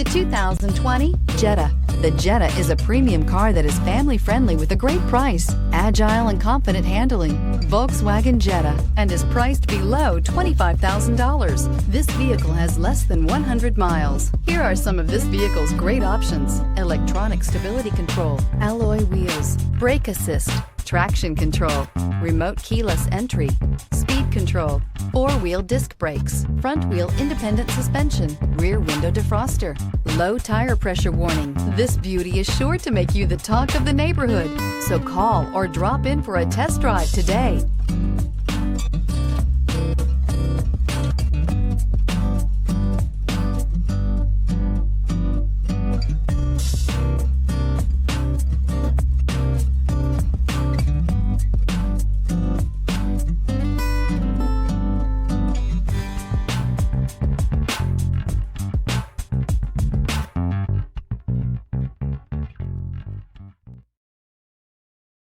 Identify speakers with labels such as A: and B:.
A: The 2020 Jetta. The Jetta is a premium car that is family-friendly with a great price, agile and confident handling. Volkswagen Jetta, and is priced below $25,000. This vehicle has less than 100 miles. Here are some of this vehicle's great options: electronic stability control, alloy wheels, brake assist, traction control, remote keyless entry, speed control, four-wheel disc brakes, front-wheel independent suspension, rear window defroster, low tire pressure warning. This beauty is sure to make you the talk of the neighborhood. So call or drop in for a test drive today.